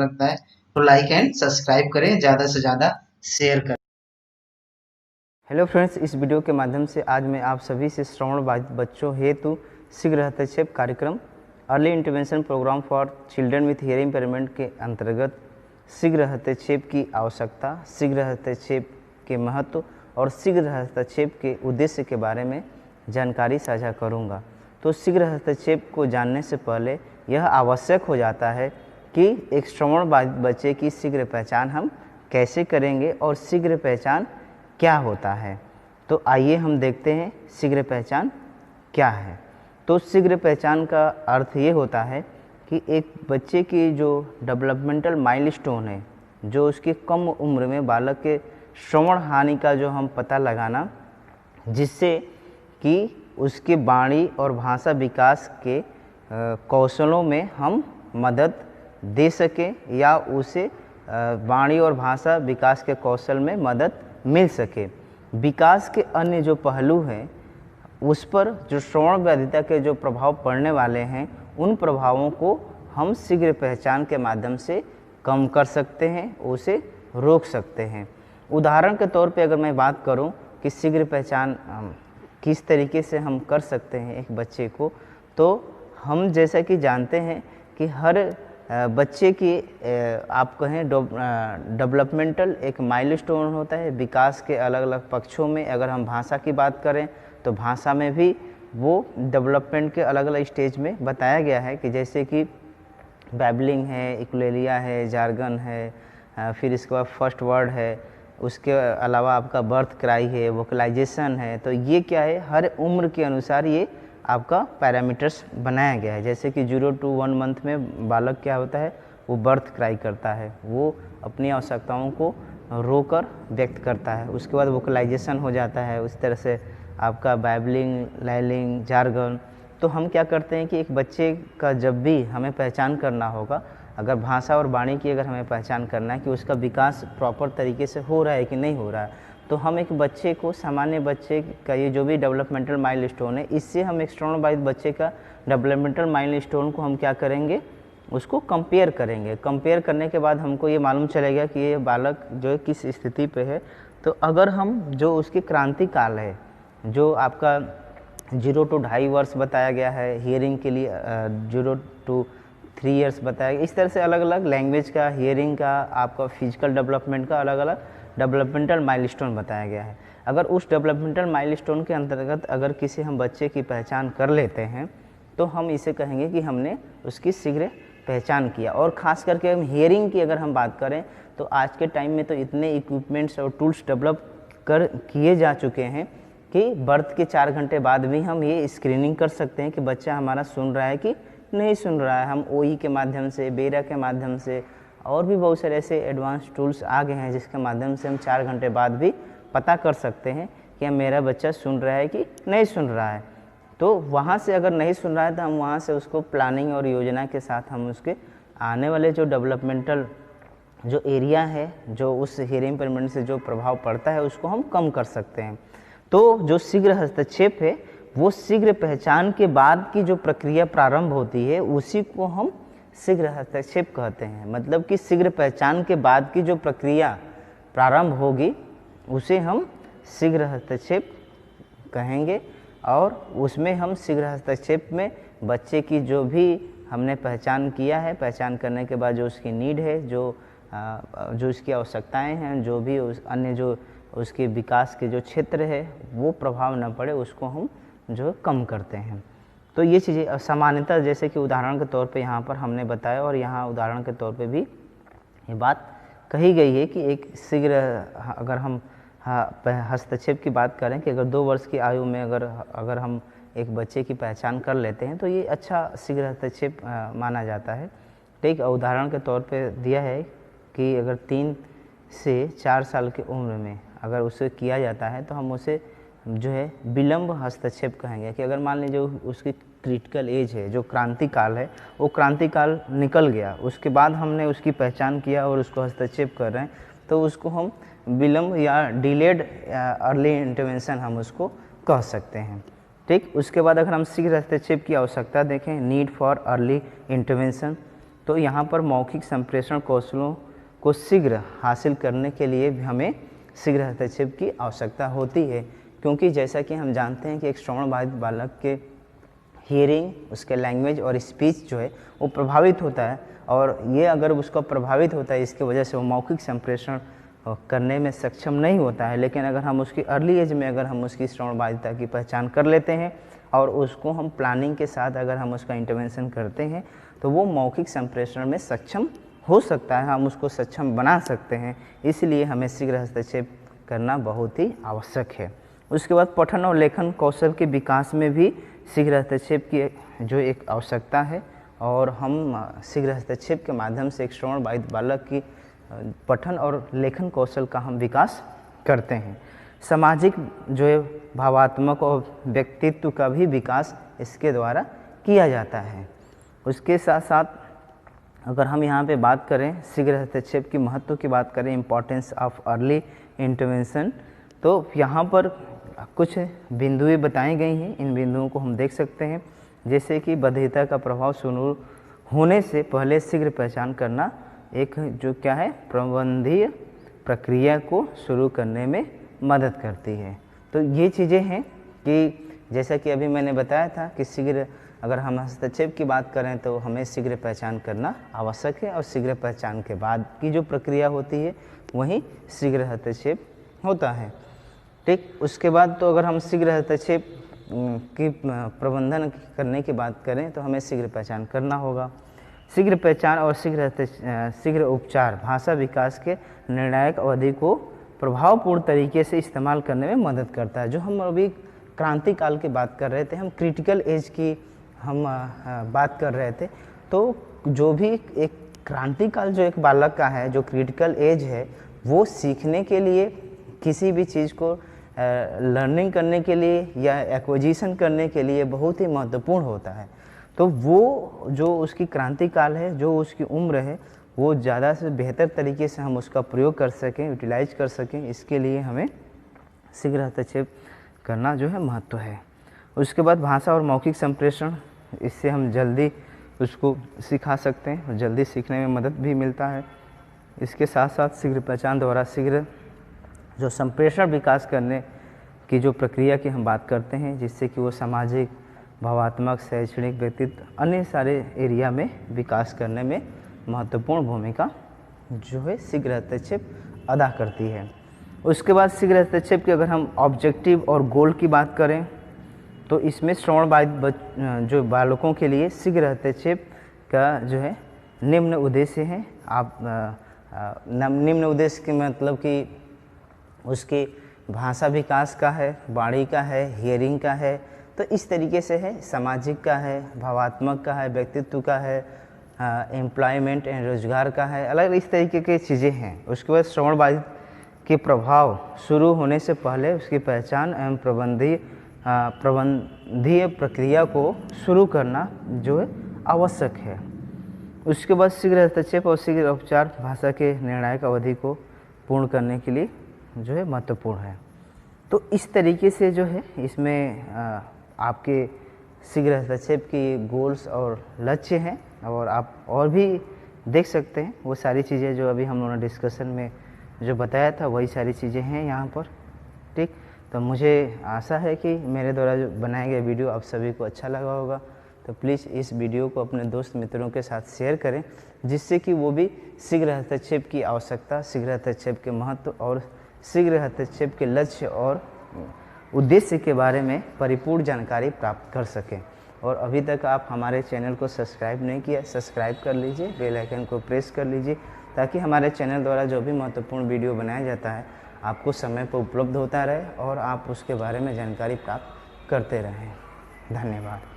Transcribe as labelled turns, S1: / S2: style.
S1: लगता है तो लाइक एंड सब्सक्राइब करें, ज़्यादा से ज़्यादा शेयर करें।
S2: हेलो फ्रेंड्स, इस वीडियो के माध्यम से आज मैं आप सभी से श्रवण बाधित बच्चों हेतु शीघ्र हस्तक्षेप कार्यक्रम early intervention programme for children with hearing impairment के अंतर्गत शीघ्र हस्तक्षेप की आवश्यकता, शीघ्र हस्तक्षेप के महत्व और शीघ्र हस्तक्षेप के उद्देश्य के बारे में जानकारी साझा करूंगा। तो शीघ्र हस्तक्षेप को जानने से पहले यह आवश्यक हो जाता है कि एक श्रवण बाधित बच्चे की शीघ्र पहचान हम कैसे करेंगे और शीघ्र पहचान क्या होता है। तो आइए हम देखते हैं शीघ्र पहचान क्या है। तो शीघ्र पहचान का अर्थ ये होता है कि एक बच्चे की जो डेवलपमेंटल माइलस्टोन है, जो उसकी कम उम्र में बालक के श्रवण हानि का जो हम पता लगाना, जिससे कि उसके वाणी और भाषा विकास के कौशलों में हम मदद दे सकें या उसे वाणी और भाषा विकास के कौशल में मदद मिल सके। विकास के अन्य जो पहलू हैं उस पर जो श्रवण बाधिता के जो प्रभाव पड़ने वाले हैं, उन प्रभावों को हम शीघ्र पहचान के माध्यम से कम कर सकते हैं, उसे रोक सकते हैं। उदाहरण के तौर पे अगर मैं बात करूं कि शीघ्र पहचान किस तरीके से हम कर सकते हैं एक बच्चे को, तो हम जैसा कि जानते हैं कि हर बच्चे की आप कहें डेवलपमेंटल एक माइलस्टोन होता है विकास के अलग अलग पक्षों में। अगर हम भाषा की बात करें तो भाषा में भी वो डेवलपमेंट के अलग अलग स्टेज में बताया गया है कि जैसे कि बैबलिंग है, इकुलेलिया है, जार्गन है, फिर इसके बाद फर्स्ट वर्ड है, उसके अलावा आपका बर्थ क्राई है, वोकलाइजेशन है। तो ये क्या है, हर उम्र के अनुसार ये आपका पैरामीटर्स बनाया गया है। जैसे कि 0 to 1 मंथ में बालक क्या होता है, वो बर्थ क्राई करता है, वो अपनी आवश्यकताओं को रोकर व्यक्त करता है। उसके बाद वोकलाइजेशन हो जाता है। उस तरह से आपका बैबलिंग, लैलिंग, जार्गन। तो हम क्या करते हैं कि एक बच्चे का जब भी हमें पहचान करना होगा, अगर भाषा और वाणी की अगर हमें पहचान करना है कि उसका विकास प्रॉपर तरीके से हो रहा है कि नहीं हो रहा है, तो हम एक बच्चे को, सामान्य बच्चे का ये जो भी डेवलपमेंटल माइलस्टोन है, इससे हम एक श्रवण बाधित बच्चे का डेवलपमेंटल माइलस्टोन को हम क्या करेंगे, उसको कंपेयर करेंगे। कंपेयर करने के बाद हमको ये मालूम चलेगा कि ये बालक जो है किस स्थिति पे है। तो अगर हम जो उसकी क्रांति काल है, जो आपका 0 to 2.5 वर्ष बताया गया है, हियरिंग के लिए 0 to 3 ईयर्स बताया गया, इस तरह से अलग अलग लैंग्वेज का, हियरिंग का, आपका फिजिकल डेवलपमेंट का अलग अलग डेवलपमेंटल माइलस्टोन बताया गया है। अगर उस डेवलपमेंटल माइलस्टोन के अंतर्गत अगर किसी हम बच्चे की पहचान कर लेते हैं तो हम इसे कहेंगे कि हमने उसकी शीघ्र पहचान किया। और ख़ास करके हम हियरिंग की अगर हम बात करें तो आज के टाइम में तो इतने इक्विपमेंट्स और टूल्स डेवलप किए जा चुके हैं कि बर्थ के 4 घंटे बाद भी हम ये स्क्रीनिंग कर सकते हैं कि बच्चा हमारा सुन रहा है कि नहीं सुन रहा है। हम ओई के माध्यम से, बेरा के माध्यम से, और भी बहुत सारे ऐसे एडवांस टूल्स आ गए हैं जिसके माध्यम से हम 4 घंटे बाद भी पता कर सकते हैं कि मेरा बच्चा सुन रहा है कि नहीं सुन रहा है। तो वहाँ से अगर नहीं सुन रहा है तो हम वहाँ से उसको प्लानिंग और योजना के साथ हम उसके आने वाले जो डेवलपमेंटल जो एरिया है, जो उस हियरिंग इम्पेयरमेंट से जो प्रभाव पड़ता है, उसको हम कम कर सकते हैं। तो जो शीघ्र हस्तक्षेप है, वो शीघ्र पहचान के बाद की जो प्रक्रिया प्रारंभ होती है, उसी को हम शीघ्र हस्तक्षेप कहते हैं। मतलब कि शीघ्र पहचान के बाद की जो प्रक्रिया प्रारंभ होगी उसे हम शीघ्र हस्तक्षेप कहेंगे। और उसमें हम शीघ्र हस्तक्षेप में बच्चे की जो भी हमने पहचान किया है, पहचान करने के बाद जो उसकी नीड है, जो उसकी आवश्यकताएं हैं, जो भी अन्य जो उसके विकास के जो क्षेत्र है वो प्रभाव न पड़े, उसको हम जो कम करते हैं। तो ये चीज़ें सामान्यतः जैसे कि उदाहरण के तौर पे यहाँ पर हमने बताया, और यहाँ उदाहरण के तौर पे भी ये बात कही गई है कि एक शीघ्र अगर हम हस्तक्षेप की बात करें कि अगर 2 वर्ष की आयु में अगर हम एक बच्चे की पहचान कर लेते हैं तो ये अच्छा शीघ्र हस्तक्षेप माना जाता है। ठीक, उदाहरण के तौर पे दिया है कि अगर 3 से 4 साल की उम्र में अगर उसे किया जाता है तो हम उसे जो है विलंब हस्तक्षेप कहेंगे। कि अगर मान लीजिए उसकी क्रिटिकल एज है, जो क्रांति काल है, वो क्रांति काल निकल गया, उसके बाद हमने उसकी पहचान किया और उसको हस्तक्षेप कर रहे हैं, तो उसको हम विलंब या डिलेड अर्ली इंटरवेंशन हम उसको कह सकते हैं। ठीक, उसके बाद अगर हम शीघ्र हस्तक्षेप की आवश्यकता देखें, नीड फॉर अर्ली इंटरवेंशन, तो यहाँ पर मौखिक संप्रेषण कौशलों को शीघ्र हासिल करने के लिए भी हमें शीघ्र हस्तक्षेप की आवश्यकता होती है, क्योंकि जैसा कि हम जानते हैं कि एक श्रवण बाधित बालक के हियरिंग, उसके लैंग्वेज और स्पीच जो है वो प्रभावित होता है, और ये अगर उसका प्रभावित होता है इसकी वजह से वो मौखिक संप्रेषण करने में सक्षम नहीं होता है। लेकिन अगर हम उसकी अर्ली एज में अगर हम उसकी श्रवण बाधिता की पहचान कर लेते हैं और उसको हम प्लानिंग के साथ अगर हम उसका इंटरवेंशन करते हैं तो वो मौखिक संप्रेषण में सक्षम हो सकता है, हम उसको सक्षम बना सकते हैं। इसलिए हमें शीघ्र हस्तक्षेप करना बहुत ही आवश्यक है। उसके बाद पठन और लेखन कौशल के विकास में भी शीघ्र हस्तक्षेप की जो एक आवश्यकता है, और हम शीघ्र हस्तक्षेप के माध्यम से एक श्रवण बाधित बालक की पठन और लेखन कौशल का हम विकास करते हैं। सामाजिक जो है भावात्मक और व्यक्तित्व का भी विकास इसके द्वारा किया जाता है। उसके साथ साथ अगर हम यहाँ पे बात करें शीघ्र हस्तक्षेप की महत्व की बात करें, इम्पॉर्टेंस ऑफ अर्ली इंटरवेंशन, तो यहाँ पर कुछ बिंदुएं बताई गई हैं। इन बिंदुओं को हम देख सकते हैं, जैसे कि बधिरता का प्रभाव शुरू होने से पहले शीघ्र पहचान करना एक जो क्या है प्रबंधीय प्रक्रिया को शुरू करने में मदद करती है। तो ये चीज़ें हैं कि जैसा कि अभी मैंने बताया था कि शीघ्र अगर हम हस्तक्षेप की बात करें तो हमें शीघ्र पहचान करना आवश्यक है, और शीघ्र पहचान के बाद की जो प्रक्रिया होती है वही शीघ्र हस्तक्षेप होता है। ठीक, उसके बाद तो अगर हम शीघ्र हस्तक्षेप की प्रबंधन करने की बात करें तो हमें शीघ्र पहचान करना होगा। शीघ्र पहचान और शीघ्र उपचार भाषा विकास के निर्णायक अवधि को प्रभावपूर्ण तरीके से इस्तेमाल करने में मदद करता है। जो हम अभी क्रांतिकाल की बात कर रहे थे, हम क्रिटिकल एज की हम बात कर रहे थे, तो जो भी एक क्रांतिकाल जो एक बालक का है, जो क्रिटिकल एज है, वो सीखने के लिए किसी भी चीज़ को लर्निंग करने के लिए या एक्विजिशन करने के लिए बहुत ही महत्वपूर्ण होता है। तो वो जो उसकी क्रांतिकाल है, जो उसकी उम्र है, वो ज़्यादा से बेहतर तरीके से हम उसका प्रयोग कर सकें, यूटिलाइज कर सकें, इसके लिए हमें शीघ्र हस्तक्षेप करना जो है महत्व है। उसके बाद भाषा और मौखिक संप्रेषण, इससे हम जल्दी उसको सिखा सकते हैं और जल्दी सीखने में मदद भी मिलता है। इसके साथ साथ शीघ्र पहचान द्वारा शीघ्र जो संप्रेषण विकास करने की जो प्रक्रिया की हम बात करते हैं, जिससे कि वो सामाजिक, भावात्मक, शैक्षणिक, व्यक्तित्व अन्य सारे एरिया में विकास करने में महत्वपूर्ण भूमिका जो है शीघ्र हस्तक्षेप अदा करती है। उसके बाद शीघ्र हस्तक्षेप के अगर हम ऑब्जेक्टिव और गोल की बात करें तो इसमें श्रवण बाधित जो बालकों के लिए शीघ्र हस्तक्षेप का जो है निम्न उद्देश्य है। आप निम्न उद्देश्य के मतलब कि उसकी भाषा विकास का है, वाणी का है, हियरिंग का है, तो इस तरीके से है, सामाजिक का है, भावात्मक का है, व्यक्तित्व का है, एम्प्लॉयमेंट एंड रोजगार का है, अलग इस तरीके की चीज़ें हैं। उसके बाद श्रवण बाधित के प्रभाव शुरू होने से पहले उसकी पहचान एवं प्रबंधीय प्रक्रिया को शुरू करना जो है आवश्यक है। उसके बाद शीघ्र हस्तक्षेप और शीघ्र उपचार भाषा के निर्णायक अवधि को पूर्ण करने के लिए जो है महत्वपूर्ण है। तो इस तरीके से जो है इसमें आपके शीघ्र हस्तक्षेप की गोल्स और लक्ष्य हैं, और आप और भी देख सकते हैं वो सारी चीज़ें जो अभी हम लोगों ने डिस्कशन में जो बताया था वही सारी चीज़ें हैं यहाँ पर। ठीक, तो मुझे आशा है कि मेरे द्वारा जो बनाया गया वीडियो आप सभी को अच्छा लगा होगा। तो प्लीज़ इस वीडियो को अपने दोस्त मित्रों के साथ शेयर करें, जिससे कि वो भी शीघ्र हस्तक्षेप की आवश्यकता, शीघ्र हस्तक्षेप के महत्व और शीघ्र हस्तक्षेप के लक्ष्य और उद्देश्य के बारे में परिपूर्ण जानकारी प्राप्त कर सकें। और अभी तक आप हमारे चैनल को सब्सक्राइब नहीं किया, सब्सक्राइब कर लीजिए, बेल आइकन को प्रेस कर लीजिए, ताकि हमारे चैनल द्वारा जो भी महत्वपूर्ण वीडियो बनाया जाता है आपको समय पर उपलब्ध होता रहे और आप उसके बारे में जानकारी प्राप्त करते रहें। धन्यवाद।